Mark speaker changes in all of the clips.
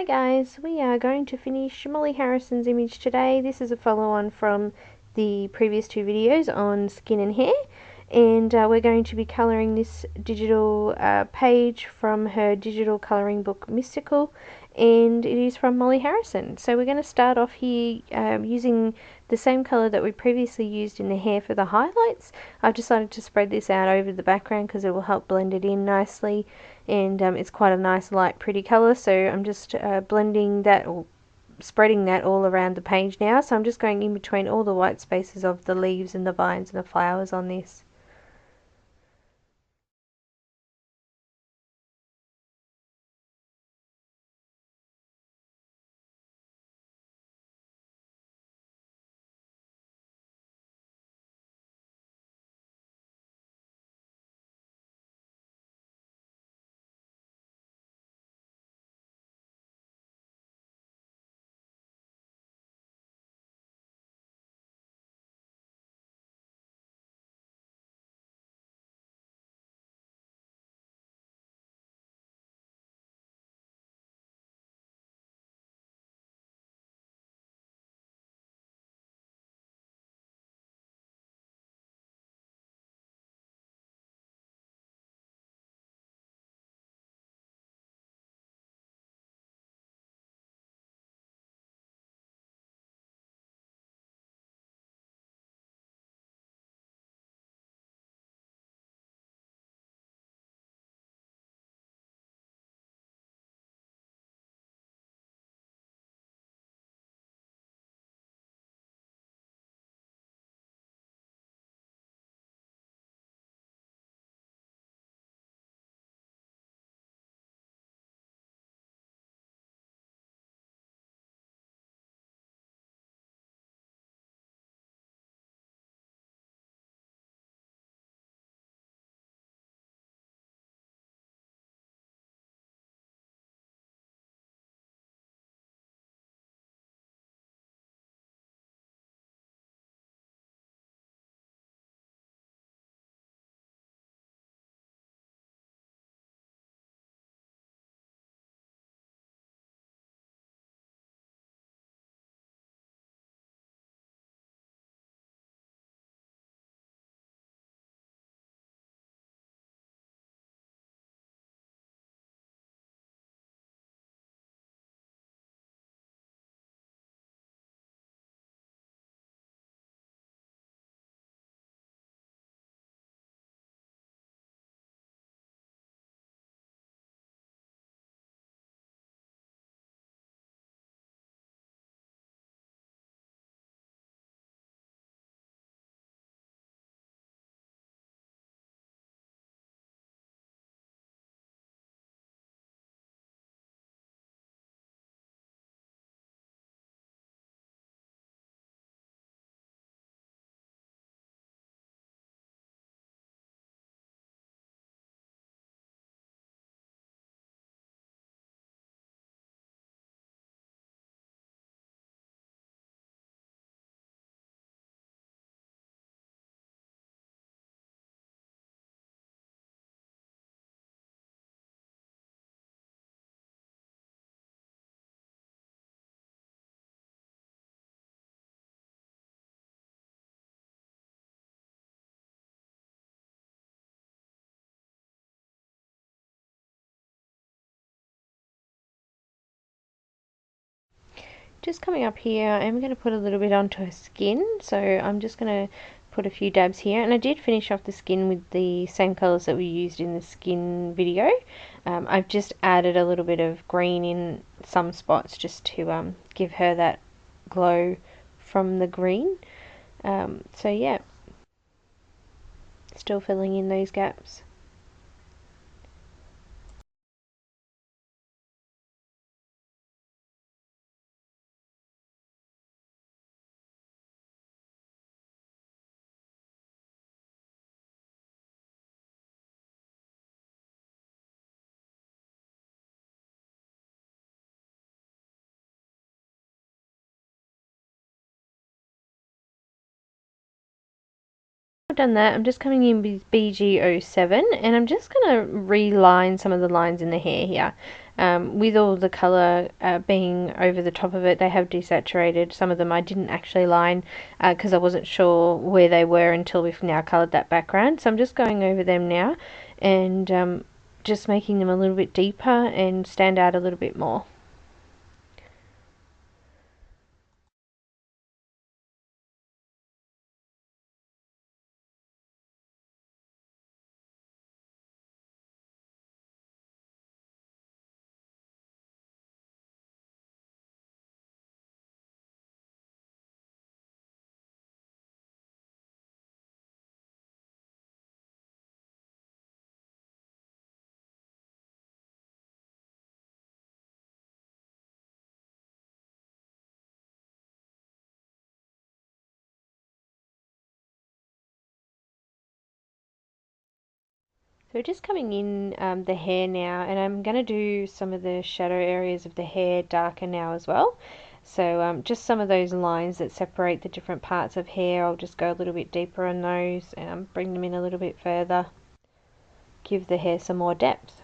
Speaker 1: Hi guys, we are going to finish Molly Harrison's image today. This is a follow-on from the previous two videos on skin and hair, and we're going to be colouring this digital page from her digital colouring book Mystical, and it is from Molly Harrison. So we're going to start off here using the same colour that we previously used in the hair for the highlights. I've decided to spread this out over the background because it will help blend it in nicely, and it's quite a nice light pretty colour, so I'm just blending that or spreading that all around the page now. So I'm just going in between all the white spaces of the leaves and the vines and the flowers on this. Just coming up here, I'm going to put a little bit onto her skin, so I'm just going to put a few dabs here, and I did finish off the skin with the same colours that we used in the skin video. I've just added a little bit of green in some spots just to give her that glow from the green. So yeah, still filling in those gaps. I've done that. I'm just coming in with BG07, and I'm just going to reline some of the lines in the hair here. With all the colour being over the top of it, they have desaturated. Some of them I didn't actually line because I wasn't sure where they were until we've now coloured that background. So I'm just going over them now and just making them a little bit deeper and stand out a little bit more. So just coming in the hair now, and I'm going to do some of the shadow areas of the hair darker now as well. So just some of those lines that separate the different parts of hair, I'll just go a little bit deeper on those and bring them in a little bit further, give the hair some more depth.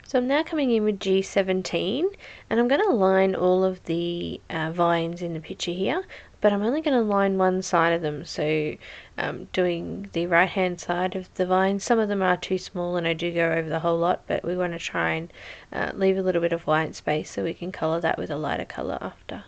Speaker 1: So I'm now coming in with G17 and I'm going to line all of the vines in the picture here, but I'm only going to line one side of them. So doing the right hand side of the vines, some of them are too small and I do go over the whole lot, but we want to try and leave a little bit of white space so we can colour that with a lighter colour after.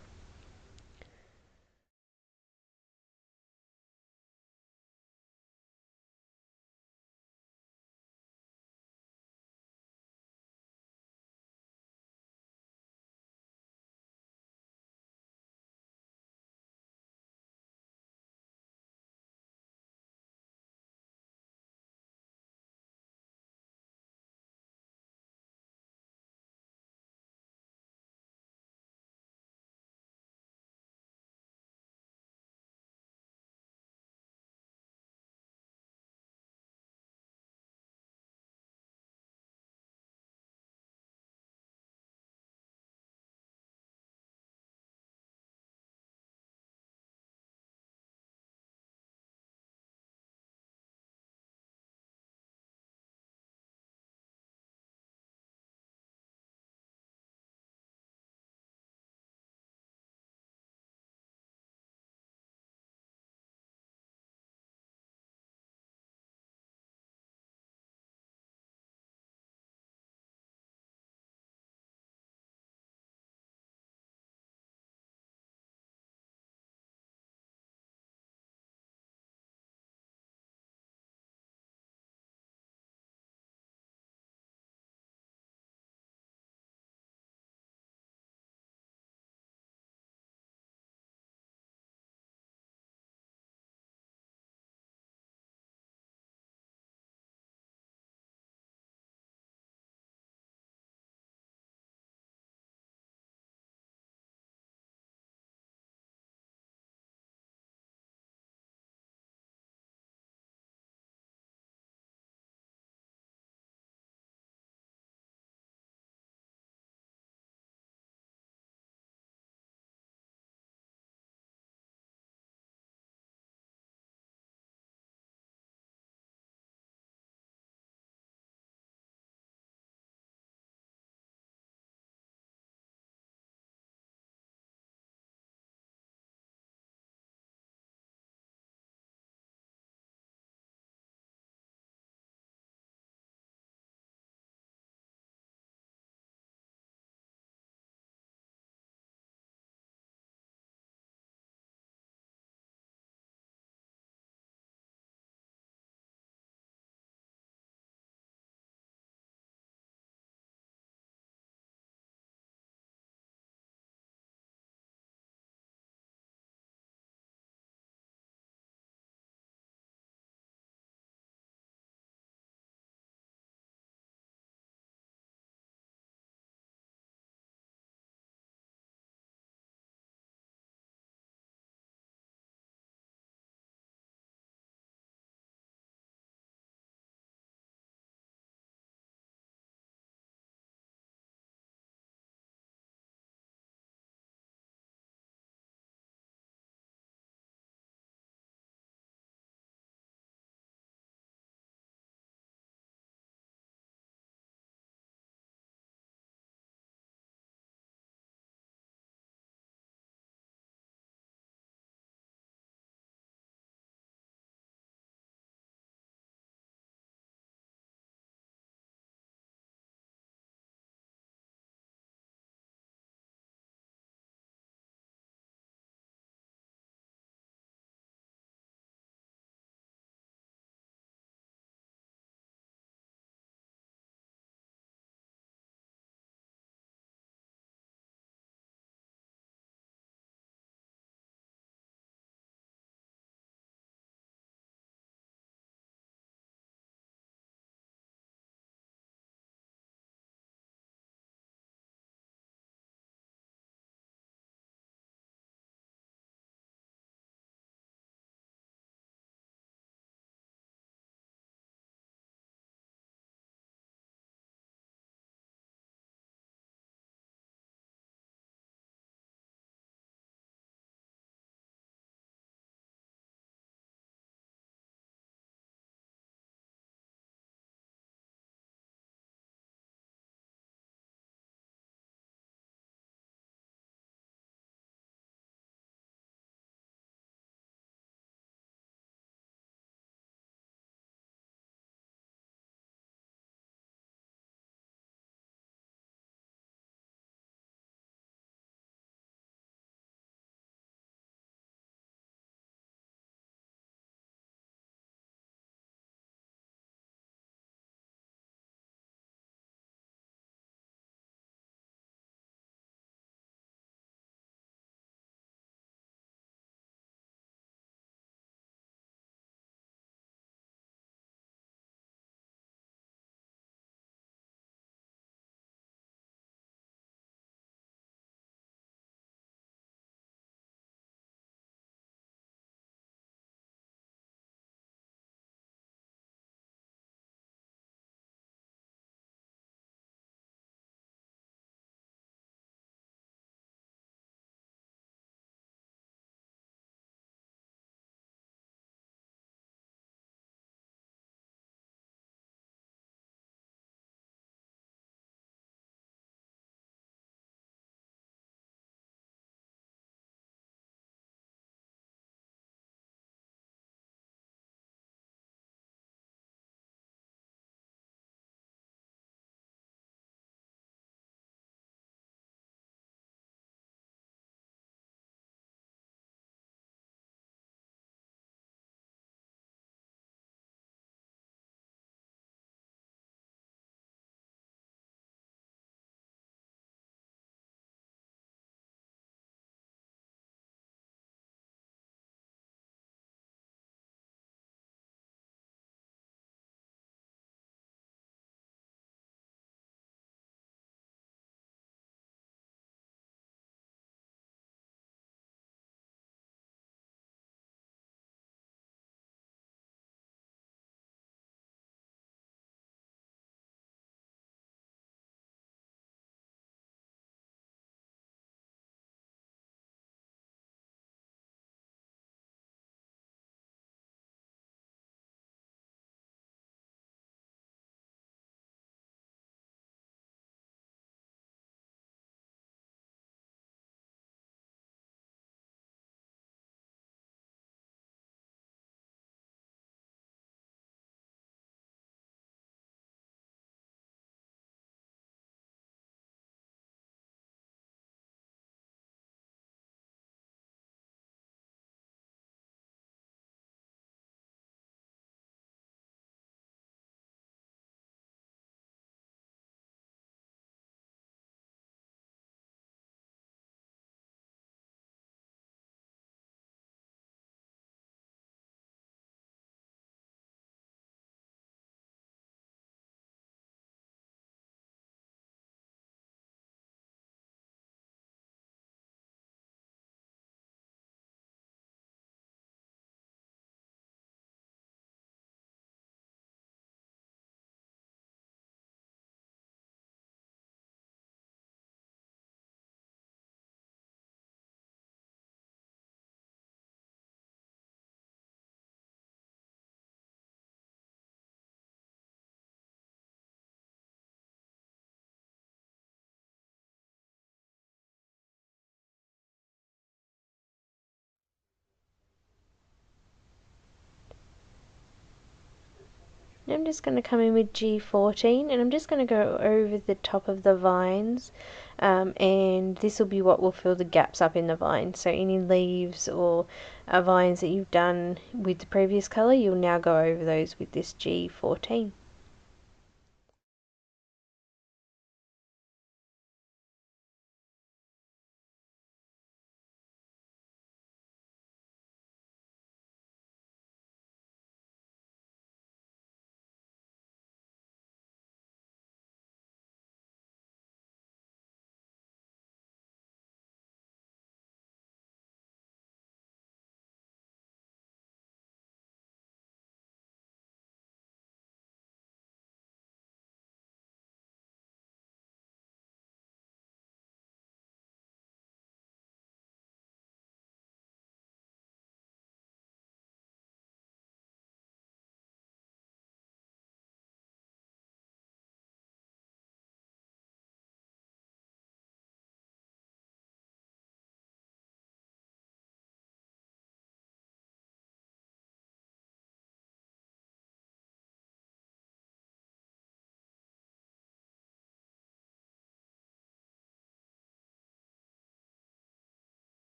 Speaker 1: I'm just going to come in with G14 and I'm just going to go over the top of the vines, and this will be what will fill the gaps up in the vine. So any leaves or vines that you've done with the previous colour, you'll now go over those with this G14.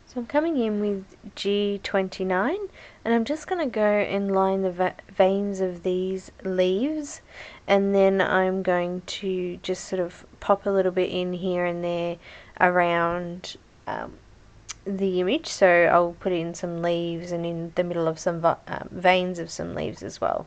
Speaker 1: So I'm coming in with G29 and I'm just going to go and line the veins of these leaves, and then I'm going to just sort of pop a little bit in here and there around the image. So I'll put in some leaves and in the middle of some veins of some leaves as well.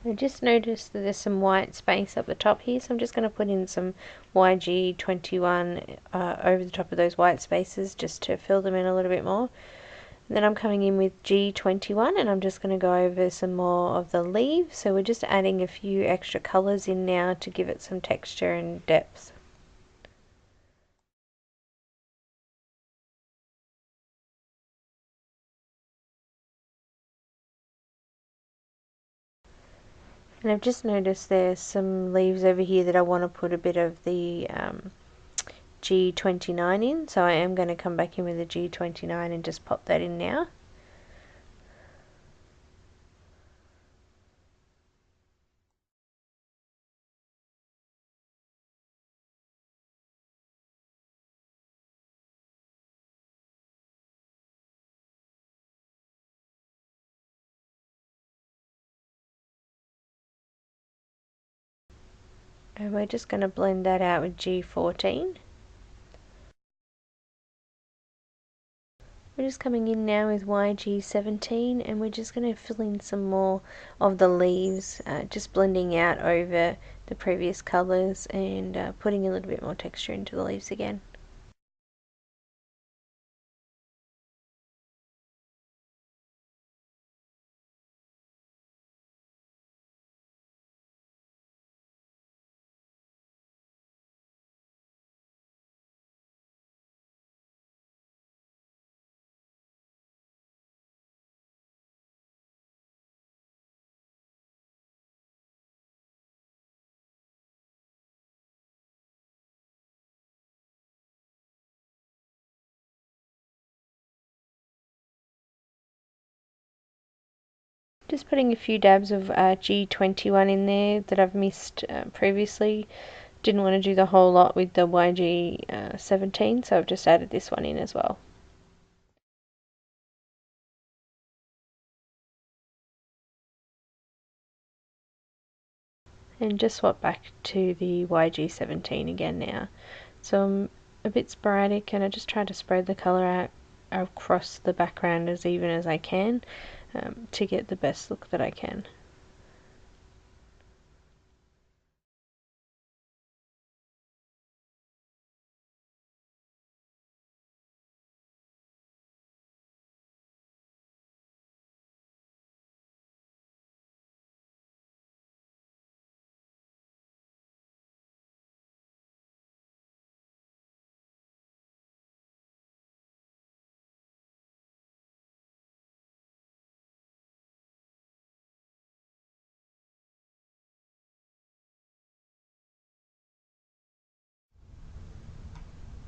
Speaker 1: I just noticed that there's some white space up the top here, so I'm just going to put in some YG21 over the top of those white spaces just to fill them in a little bit more. And then I'm coming in with G21 and I'm just going to go over some more of the leaves. So we're just adding a few extra colours in now to give it some texture and depth. And I've just noticed there's some leaves over here that I want to put a bit of the G29 in, so I am going to come back in with the G29 and just pop that in now. And we're just going to blend that out with G14. We're just coming in now with YG17 and we're just going to fill in some more of the leaves, just blending out over the previous colours and putting a little bit more texture into the leaves again. Just putting a few dabs of G21 in there that I've missed previously. Didn't want to do the whole lot with the YG17, so I've just added this one in as well. And just swap back to the YG17 again now. So I'm a bit sporadic and I just try to spread the colour out across the background as even as I can to get the best look that I can.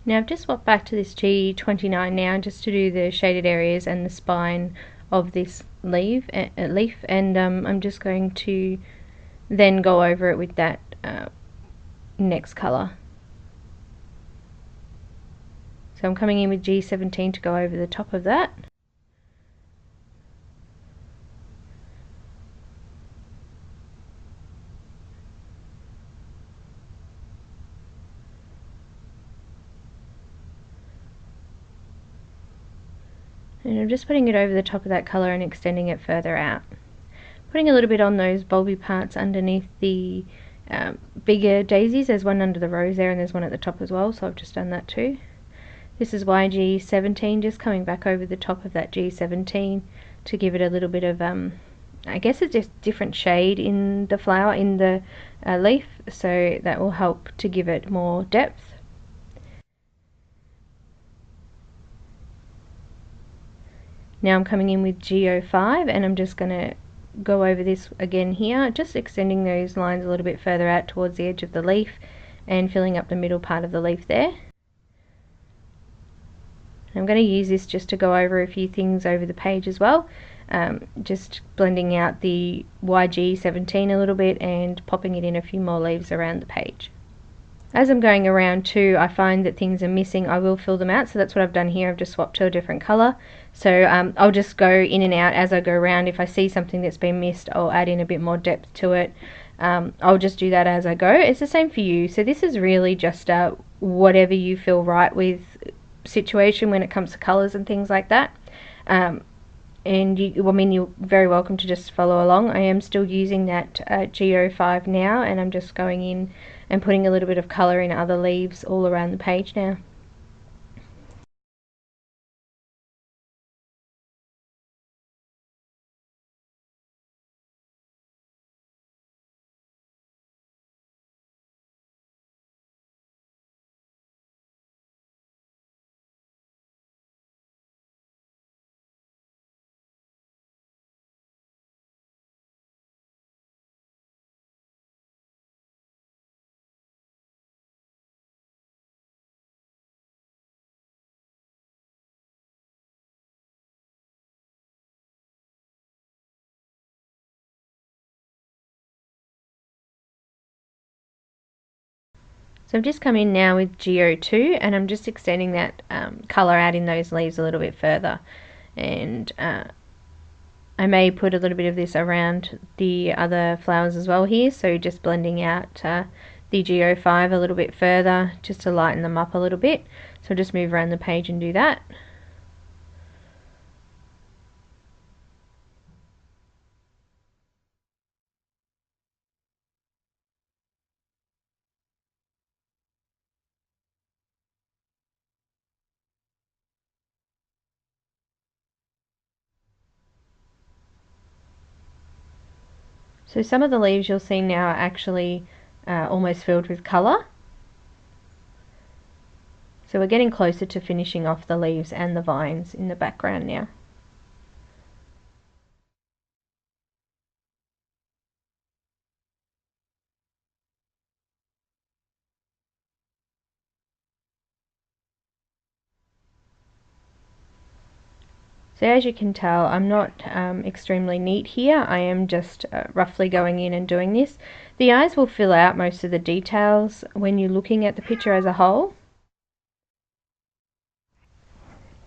Speaker 1: Now I've just swapped back to this G29 now just to do the shaded areas and the spine of this leaf and I'm just going to then go over it with that next colour. So I'm coming in with G17 to go over the top of that. And I'm just putting it over the top of that colour and extending it further out. Putting a little bit on those bulby parts underneath the bigger daisies. There's one under the rose there and there's one at the top as well, so I've just done that too. This is YG17, just coming back over the top of that G17 to give it a little bit of, I guess it's just different shade in the flower, in the leaf, so that will help to give it more depth. Now I'm coming in with G05 and I'm just going to go over this again here, just extending those lines a little bit further out towards the edge of the leaf and filling up the middle part of the leaf there. I'm going to use this just to go over a few things over the page as well, just blending out the YG17 a little bit and popping it in a few more leaves around the page. As I'm going around too, I find that things are missing. I will fill them out, so that's what I've done here. I've just swapped to a different colour. So I'll just go in and out as I go around. If I see something that's been missed, I'll add in a bit more depth to it. I'll just do that as I go. It's the same for you. So this is really just whatever you feel right with situation when it comes to colours and things like that. and I mean, you're very welcome to just follow along. I am still using that G05 now, and I'm just going in and putting a little bit of colour in other leaves all around the page now. So I've just come in now with G02, and I'm just extending that colour out in those leaves a little bit further. And I may put a little bit of this around the other flowers as well here, so just blending out the G05 a little bit further just to lighten them up a little bit. So I'll just move around the page and do that. So some of the leaves you'll see now are actually almost filled with colour. So we're getting closer to finishing off the leaves and the vines in the background now. So as you can tell, I'm not extremely neat here. I am just roughly going in and doing this. The eyes will fill out most of the details when you're looking at the picture as a whole.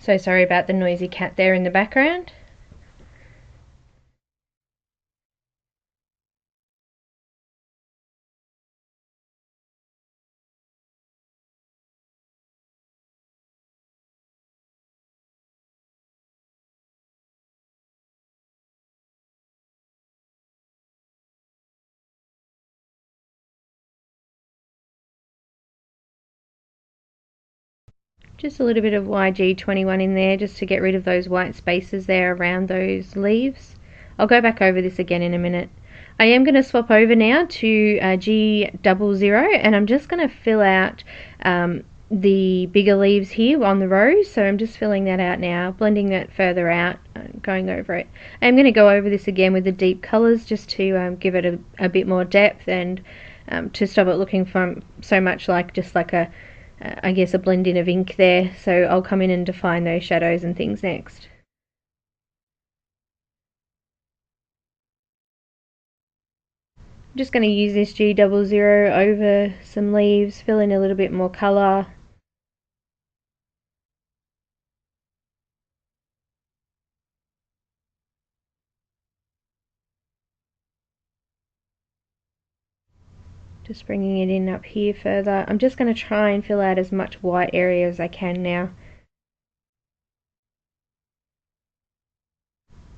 Speaker 1: So sorry about the noisy cat there in the background. Just a little bit of YG21 in there just to get rid of those white spaces there around those leaves. I'll go back over this again in a minute. I am going to swap over now to G00, and I'm just going to fill out the bigger leaves here on the rows. So I'm just filling that out now, blending that further out, going over it. I'm going to go over this again with the deep colours just to give it a bit more depth, and to stop it looking from so much like just like a I guess a blend in of ink there. So I'll come in and define those shadows and things next. I'm just going to use this G00 over some leaves, fill in a little bit more colour. Just bringing it in up here further. I'm just going to try and fill out as much white area as I can now.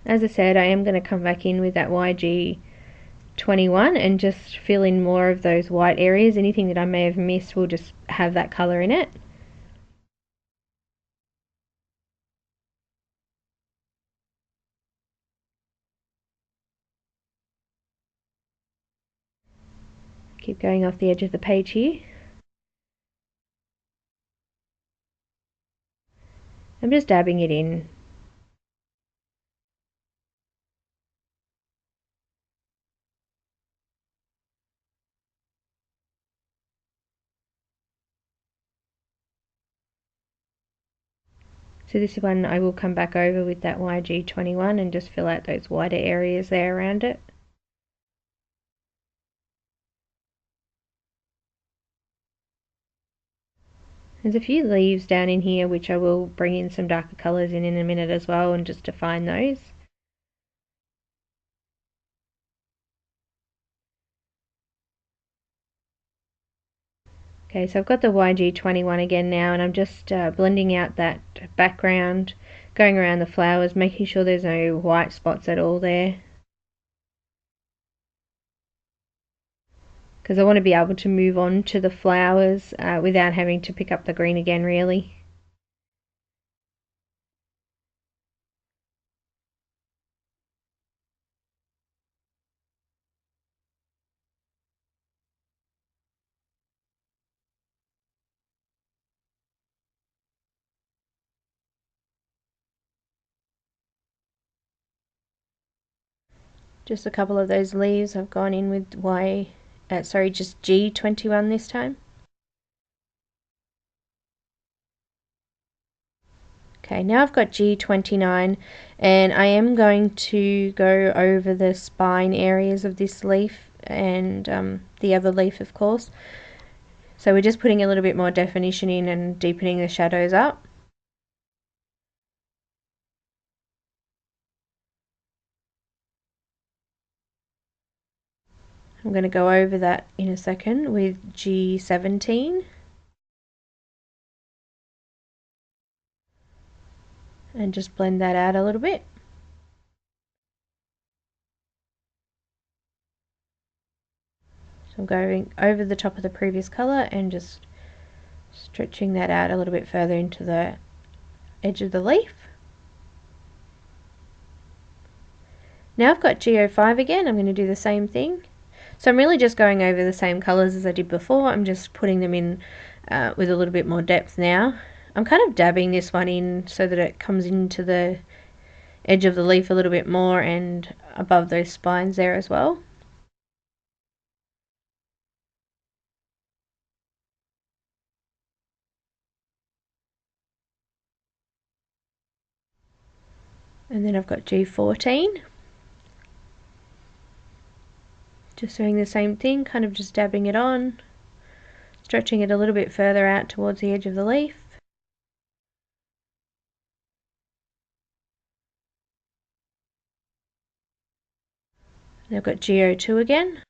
Speaker 1: As I said, I am going to come back in with that YG21 and just fill in more of those white areas. Anything that I may have missed will just have that colour in it. Keep going off the edge of the page here. I'm just dabbing it in. So this one I will come back over with that YG21 and just fill out those wider areas there around it. There's a few leaves down in here which I will bring in some darker colours in a minute as well, and just define those. Okay, so I've got the YG21 again now, and I'm just blending out that background, going around the flowers, making sure there's no white spots at all there, because I want to be able to move on to the flowers without having to pick up the green again, really. Just a couple of those leaves I've gone in with just G21 this time. Okay, now I've got G29, and I am going to go over the spine areas of this leaf and the other leaf, of course. So we're just putting a little bit more definition in and deepening the shadows up. I'm going to go over that in a second with G17. And just blend that out a little bit. So I'm going over the top of the previous colour and just stretching that out a little bit further into the edge of the leaf. Now I've got G05 again, I'm going to do the same thing. So I'm really just going over the same colours as I did before, I'm just putting them in with a little bit more depth now. I'm kind of dabbing this one in so that it comes into the edge of the leaf a little bit more and above those spines there as well. And then I've got G14. Just doing the same thing, kind of just dabbing it on, stretching it a little bit further out towards the edge of the leaf. And I've got G02 again.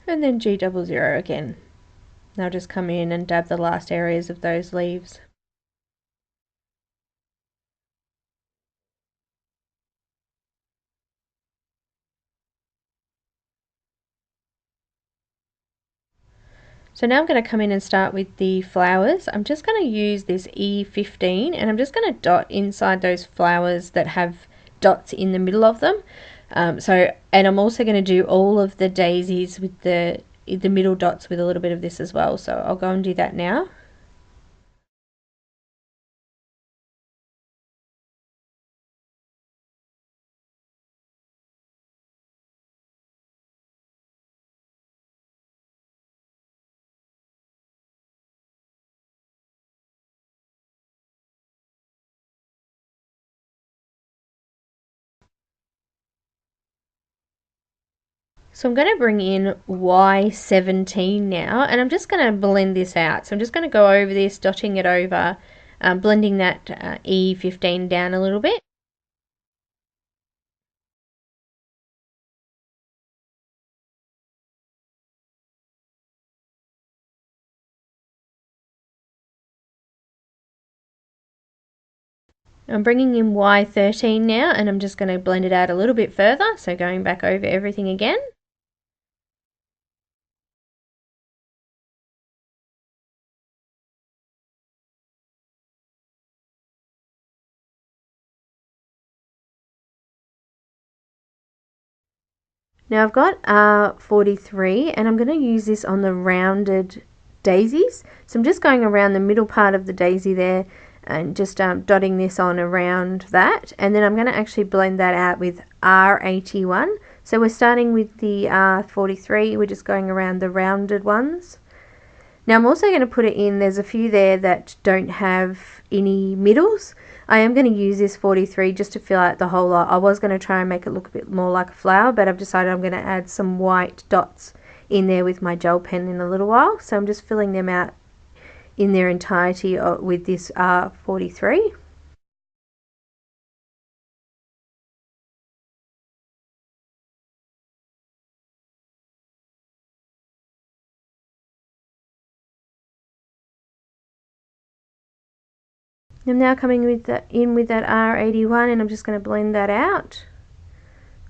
Speaker 1: And then G00 again. Now just come in and dab the last areas of those leaves. So now I'm going to come in and start with the flowers. I'm just going to use this E15 and I'm just going to dot inside those flowers that have dots in the middle of them. And I'm also going to do all of the daisies with the middle dots with a little bit of this as well. So I'll go and do that now. So I'm going to bring in Y17 now, and I'm just going to blend this out. So I'm just going to go over this, dotting it over, blending that E15 down a little bit. I'm bringing in Y13 now, and I'm just going to blend it out a little bit further, so going back over everything again. Now I've got R43 and I'm going to use this on the rounded daisies. So I'm just going around the middle part of the daisy there and just dotting this on around that, and then I'm going to actually blend that out with R81. So we're starting with the R43, we're just going around the rounded ones. Now I'm also going to put it in, there's a few there that don't have any middles. I am going to use this 43 just to fill out the whole lot. I was going to try and make it look a bit more like a flower, but I've decided I'm going to add some white dots in there with my gel pen in a little while. So I'm just filling them out in their entirety with this 43. I'm now coming in with that R81, and I'm just going to blend that out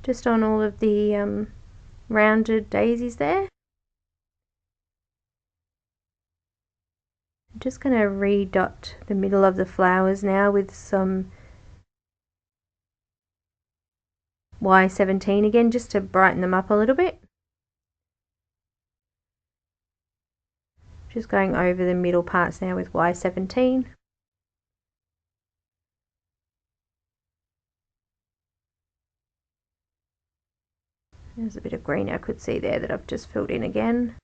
Speaker 1: just on all of the rounded daisies there. I'm just going to redot the middle of the flowers now with some Y17 again, just to brighten them up a little bit. Just going over the middle parts now with Y17. There's a bit of green I could see there that I've just filled in again.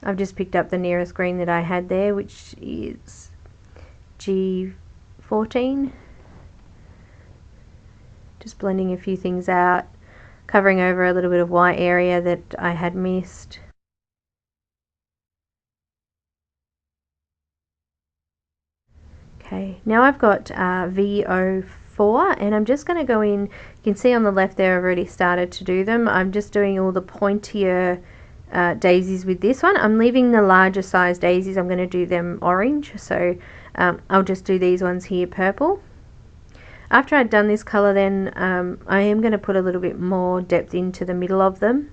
Speaker 1: I've just picked up the nearest green that I had there, which is G14. Just blending a few things out, covering over a little bit of white area that I had missed. Okay, now I've got VO4, and I'm just going to go in. You can see on the left there I've already started to do them. I'm just doing all the pointier daisies with this one. I'm leaving the larger size daisies, I'm going to do them orange, so I'll just do these ones here purple. After I've done this colour, then I am going to put a little bit more depth into the middle of them,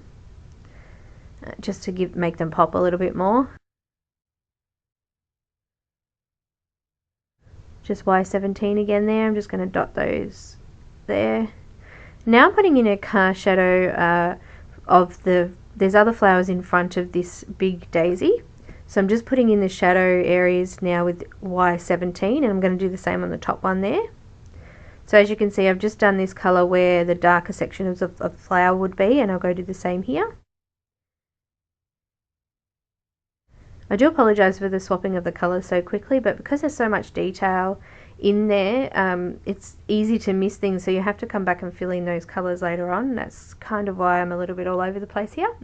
Speaker 1: just to make them pop a little bit more. Just Y17 again there. I'm just going to dot those there. Now I'm putting in a cast shadow of there's other flowers in front of this big daisy. So I'm just putting in the shadow areas now with Y17, and I'm going to do the same on the top one there. So as you can see, I've just done this colour where the darker section of the flower would be, and I'll go do the same here. I do apologise for the swapping of the colours so quickly, but because there's so much detail in there, it's easy to miss things, so you have to come back and fill in those colours later on. That's kind of why I'm a little bit all over the place here.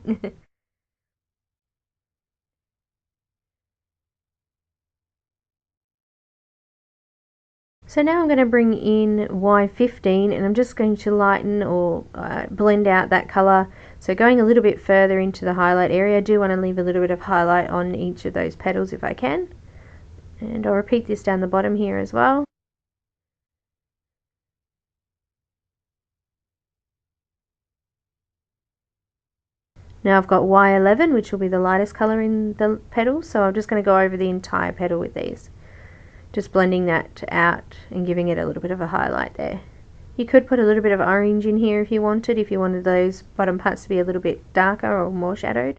Speaker 1: So now I'm going to bring in Y15, and I'm just going to lighten or blend out that colour. So going a little bit further into the highlight area, I do want to leave a little bit of highlight on each of those petals if I can. And I'll repeat this down the bottom here as well. Now I've got Y11, which will be the lightest colour in the petals, so I'm just going to go over the entire petal with these. Just blending that out and giving it a little bit of a highlight there. You could put a little bit of orange in here if you wanted those bottom parts to be a little bit darker or more shadowed.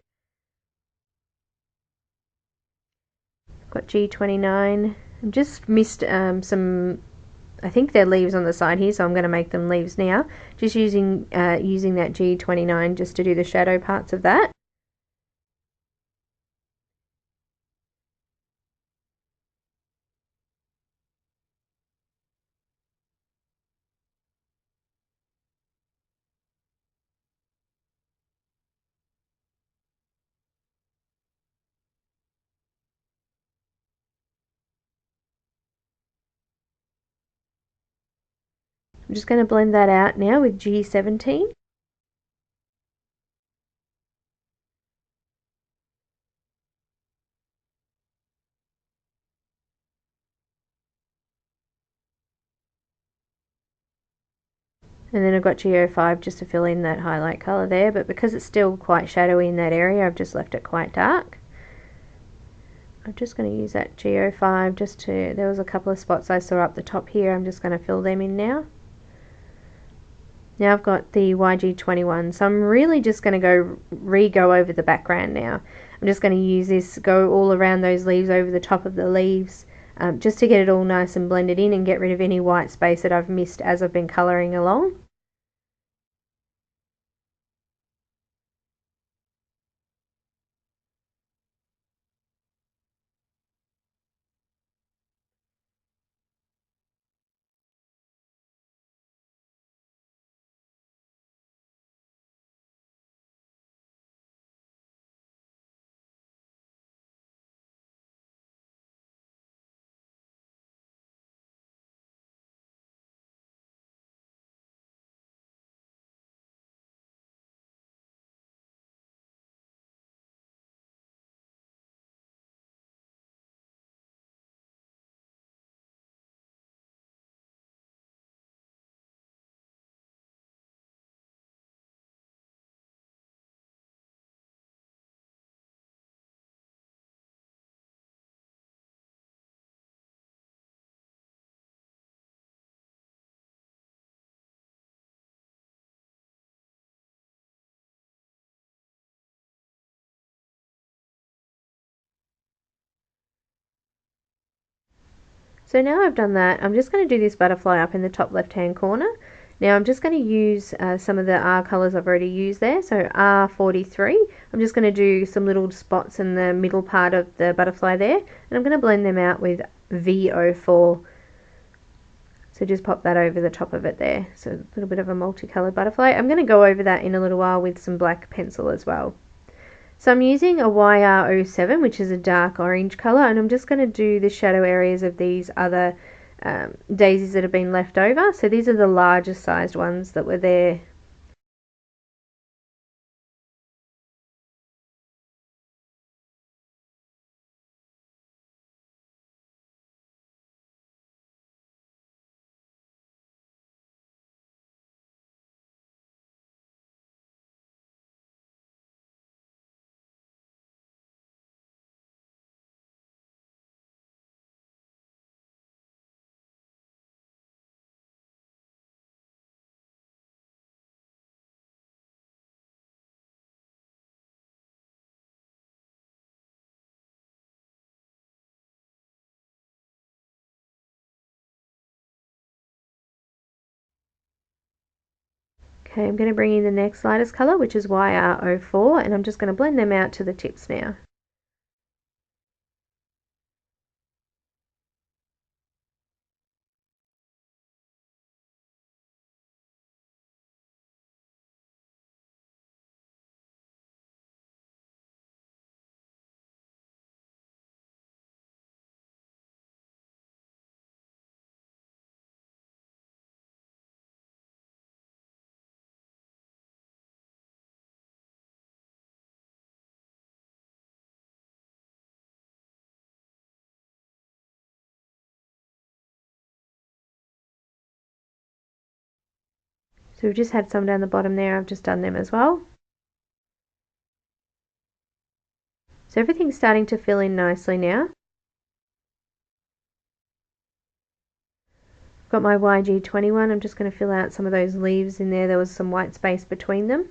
Speaker 1: Got G29. I've just missed some, I think they're leaves on the side here, so I'm going to make them leaves now. Just using that G29 just to do the shadow parts of that. I'm just going to blend that out now with G17. And then I've got G05 just to fill in that highlight colour there, but because it's still quite shadowy in that area, I've just left it quite dark. I'm just going to use that G05 just to, there was a couple of spots I saw up the top here, I'm just going to fill them in now. Now I've got the YG21, so I'm really just going to go over the background now. I'm just going to use this, go all around those leaves, over the top of the leaves, just to get it all nice and blended in and get rid of any white space that I've missed as I've been colouring along. So now I've done that, I'm just going to do this butterfly up in the top left hand corner. Now I'm just going to use some of the R colours I've already used there, so R43. I'm just going to do some little spots in the middle part of the butterfly there, and I'm going to blend them out with V04. So just pop that over the top of it there. So a little bit of a multicoloured butterfly. I'm going to go over that in a little while with some black pencil as well. So I'm using a YR07, which is a dark orange colour, and I'm just going to do the shadow areas of these other daisies that have been left over. So these are the larger sized ones that were there. Okay, I'm going to bring in the next lightest colour, which is YR04, and I'm just going to blend them out to the tips now. So we've just had some down the bottom there, I've just done them as well. So everything's starting to fill in nicely now. I've got my YG21, I'm just going to fill out some of those leaves in there, there was some white space between them.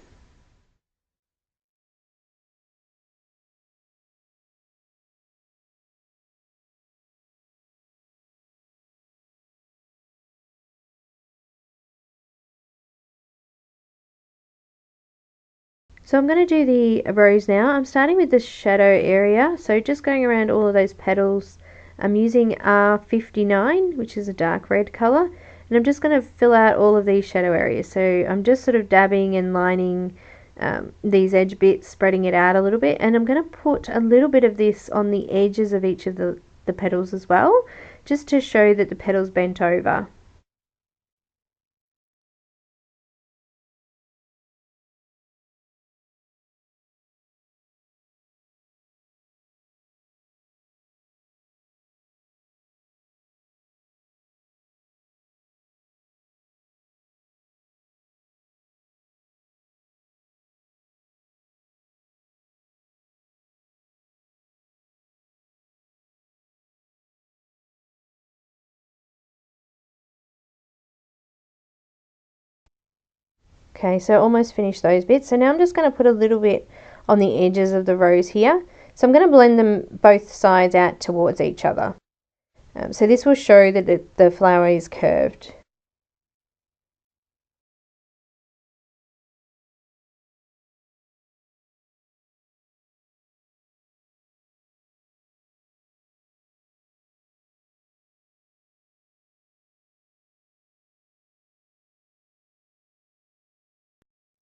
Speaker 1: So I'm going to do the rose now. I'm starting with the shadow area, so just going around all of those petals. I'm using R59, which is a dark red colour, and I'm just going to fill out all of these shadow areas. So I'm just sort of dabbing and lining these edge bits, spreading it out a little bit, and I'm going to put a little bit of this on the edges of each of the petals as well, just to show that the petal's bent over. Okay, so almost finished those bits. So now I'm just going to put a little bit on the edges of the rose here. So I'm going to blend them both sides out towards each other. So this will show that the flower is curved.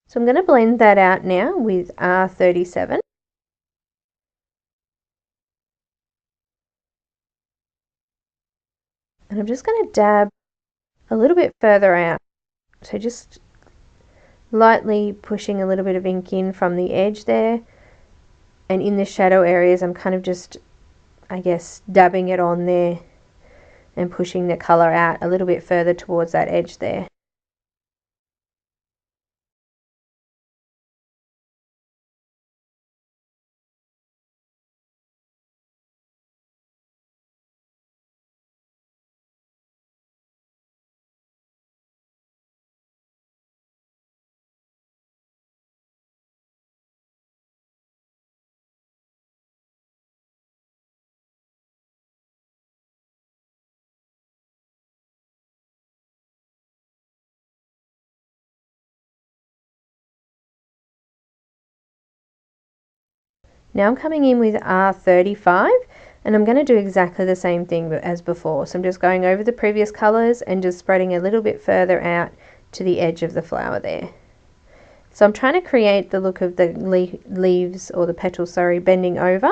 Speaker 1: So I'm going to blend that out now with R37. And I'm just going to dab a little bit further out. So just lightly pushing a little bit of ink in from the edge there. And in the shadow areas, I'm kind of just, I guess, dabbing it on there and pushing the colour out a little bit further towards that edge there. Now I'm coming in with R35 and I'm going to do exactly the same thing as before. So I'm just going over the previous colours and just spreading a little bit further out to the edge of the flower there. So I'm trying to create the look of the leaves, or the petals, sorry, bending over.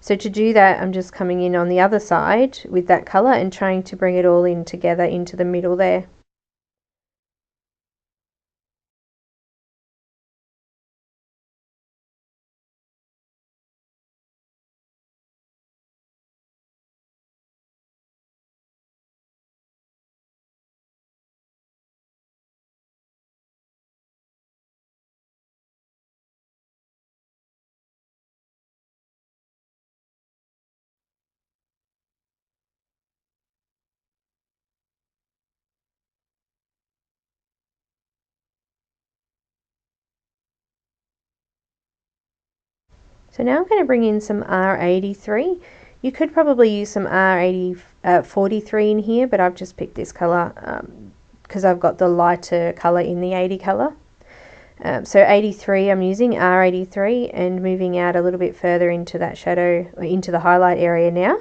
Speaker 1: So to do that, I'm just coming in on the other side with that colour and trying to bring it all in together into the middle there. So now I'm going to bring in some R83. You could probably use some R43 in here, but I've just picked this colour because I've got the lighter colour in the 80 colour. So 83, I'm using R83 and moving out a little bit further into that shadow, or into the highlight area now.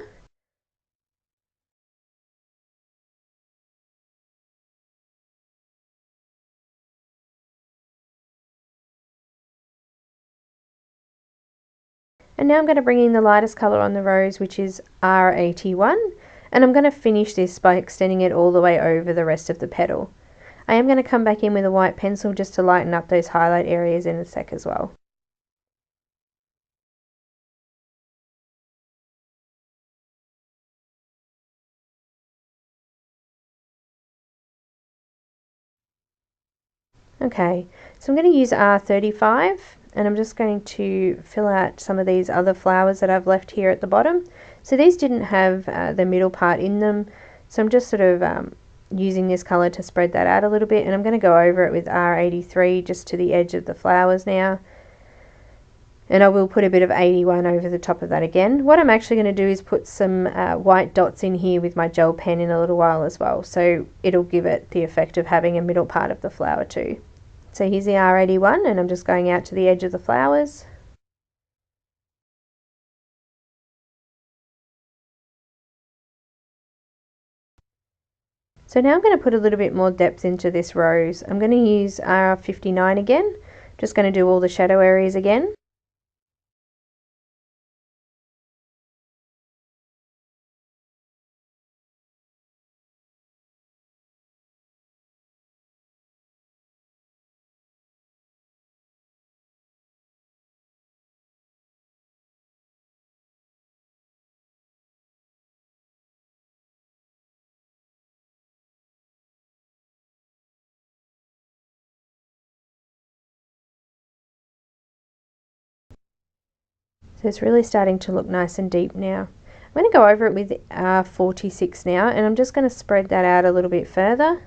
Speaker 1: And now I'm going to bring in the lightest colour on the rose, which is R81, and I'm going to finish this by extending it all the way over the rest of the petal. I am going to come back in with a white pencil just to lighten up those highlight areas in a sec as well. Okay, so I'm going to use R35 and I'm just going to fill out some of these other flowers that I've left here at the bottom. So these didn't have the middle part in them, so I'm just sort of using this colour to spread that out a little bit, and I'm going to go over it with R83 just to the edge of the flowers now. And I will put a bit of 81 over the top of that again. What I'm actually going to do is put some white dots in here with my gel pen in a little while as well, so it'll give it the effect of having a middle part of the flower too. So here's the R81 and I'm just going out to the edge of the flowers. So now I'm going to put a little bit more depth into this rose. I'm going to use R59 again. Just going to do all the shadow areas again. So it's really starting to look nice and deep now. I'm going to go over it with R46 now, and I'm just going to spread that out a little bit further.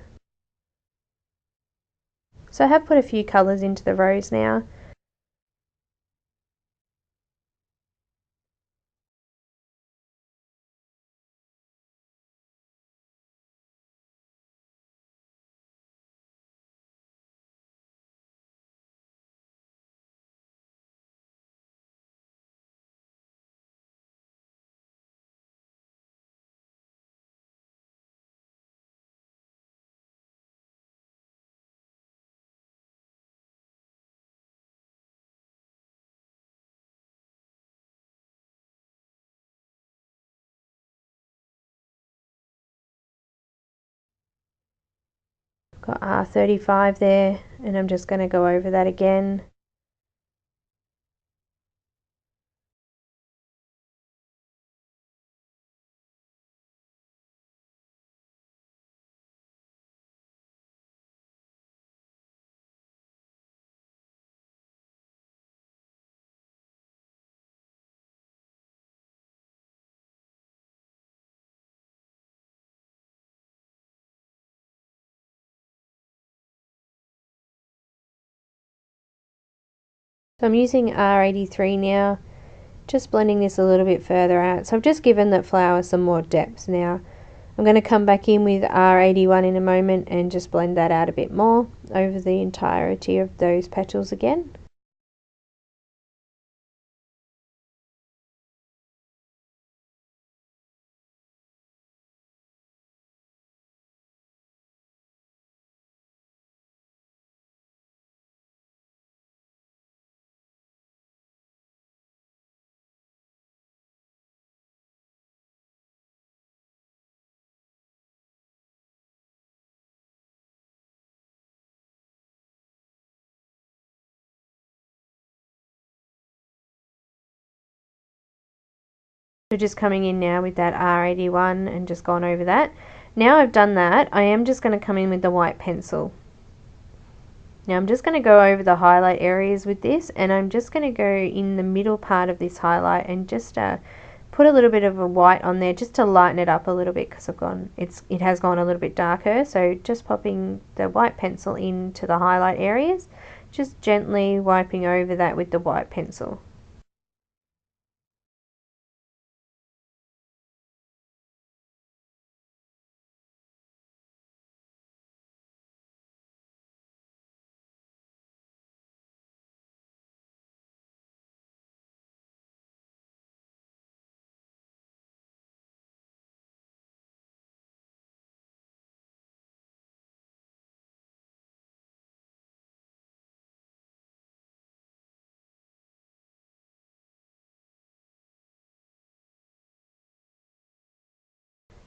Speaker 1: So I have put a few colours into the rose now. Got R35 there, and I'm just going to go over that again. So I'm using R83 now, just blending this a little bit further out. So I've just given that flower some more depth now. I'm going to come back in with R81 in a moment and just blend that out a bit more over the entirety of those petals again. So just coming in now with that R81 and just gone over that. Now I've done that, I am just going to come in with the white pencil. Now I'm just going to go over the highlight areas with this, and I'm just going to go in the middle part of this highlight and just put a little bit of a white on there just to lighten it up a little bit, because it has gone a little bit darker. So just popping the white pencil into the highlight areas, just gently wiping over that with the white pencil.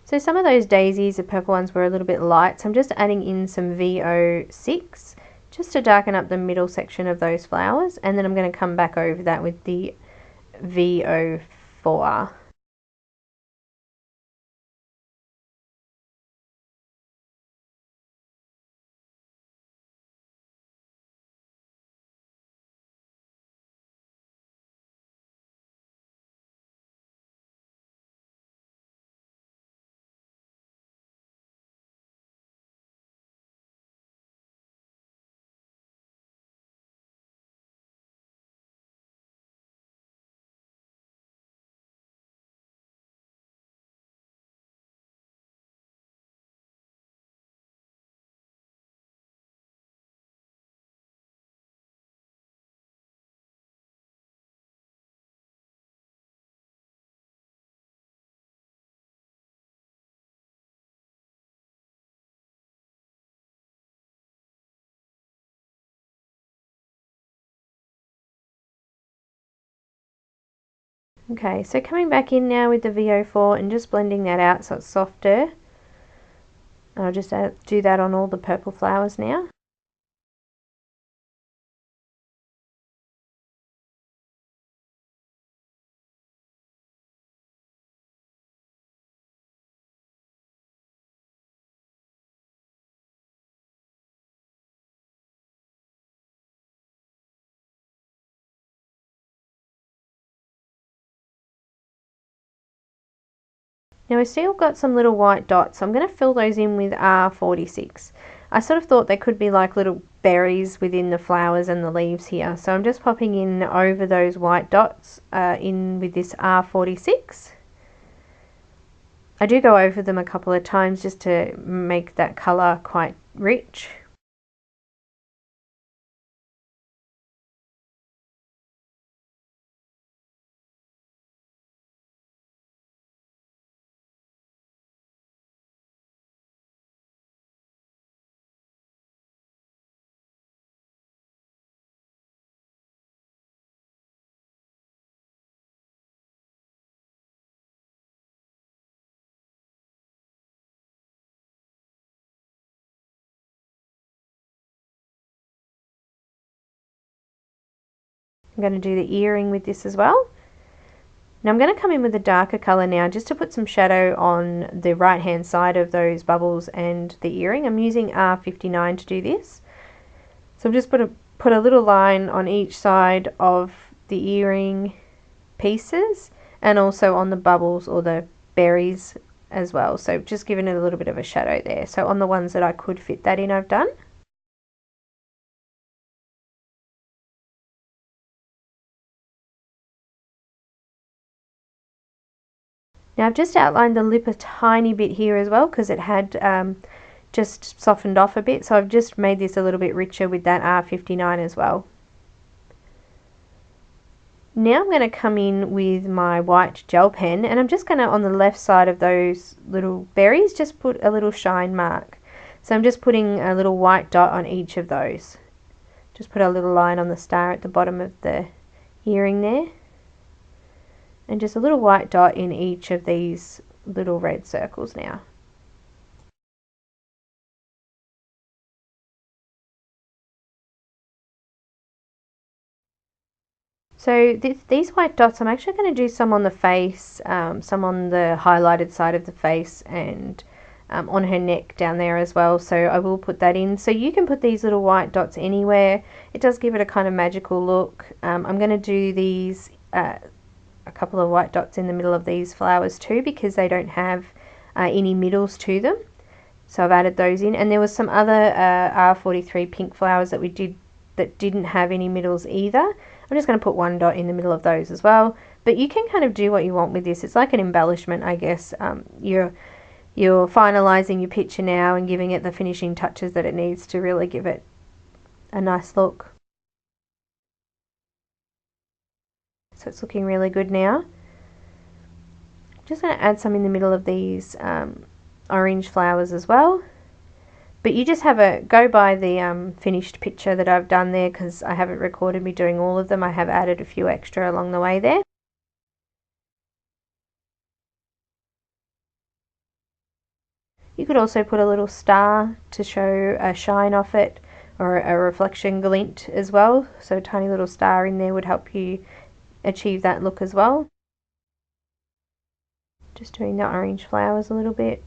Speaker 1: So some of those daisies, the purple ones, were a little bit light, so I'm just adding in some VO6 just to darken up the middle section of those flowers, and then I'm going to come back over that with the VO4. Okay, so coming back in now with the VO4 and just blending that out so it's softer. I'll just do that on all the purple flowers now. Now we've still got some little white dots, so I'm going to fill those in with R46. I sort of thought they could be like little berries within the flowers and the leaves here, so I'm just popping in over those white dots in with this R46. I do go over them a couple of times just to make that colour quite rich. I'm going to do the earring with this as well. Now I'm going to come in with a darker colour now just to put some shadow on the right hand side of those bubbles and the earring. I'm using R59 to do this. So I'm just put a little line on each side of the earring pieces and also on the bubbles or the berries as well. So just giving it a little bit of a shadow there. So on the ones that I could fit that in, I've done. Now I've just outlined the lip a tiny bit here as well because it had just softened off a bit, so I've just made this a little bit richer with that R59 as well. Now I'm going to come in with my white gel pen, and I'm just going to, on the left side of those little berries, just put a little shine mark. So I'm just putting a little white dot on each of those. Just put a little line on the star at the bottom of the earring there. And just a little white dot in each of these little red circles now. So So these white dots, I'm actually going to do some on the face, some on the highlighted side of the face, and on her neck down there as well. So I will put that in. So you can put these little white dots anywhere. It does give it a kind of magical look. I'm going to do these, a couple of white dots in the middle of these flowers too, because they don't have any middles to them. So I've added those in. And there was some other R43 pink flowers that we did that didn't have any middles either. I'm just going to put one dot in the middle of those as well. But you can kind of do what you want with this. It's like an embellishment, I guess. You're finalising your picture now and giving it the finishing touches that it needs to really give it a nice look. So it's looking really good now. I'm just going to add some in the middle of these orange flowers as well. But you just go by the finished picture that I've done there, because I haven't recorded me doing all of them. I have added a few extra along the way there. You could also put a little star to show a shine off it, or a reflection glint as well. So a tiny little star in there would help you achieve that look as well. Just doing the orange flowers a little bit.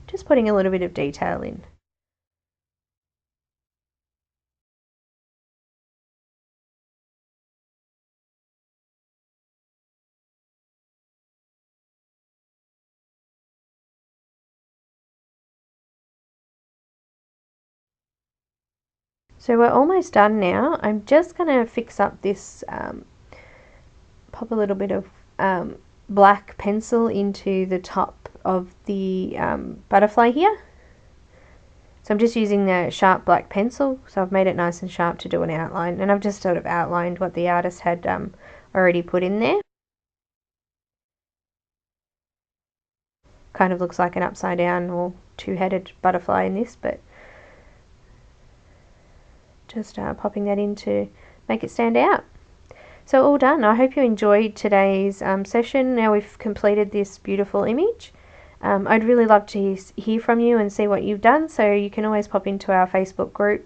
Speaker 1: Just putting a little bit of detail in. So we're almost done now. I'm just going to fix up this, pop a little bit of black pencil into the top of the butterfly here. So I'm just using the sharp black pencil, so I've made it nice and sharp to do an outline, and I've just sort of outlined what the artist had already put in there. Kind of looks like an upside down or two-headed butterfly in this, but just popping that in to make it stand out. So all done. I hope you enjoyed today's session. Now we've completed this beautiful image. I'd really love to hear from you and see what you've done, so you can always pop into our Facebook group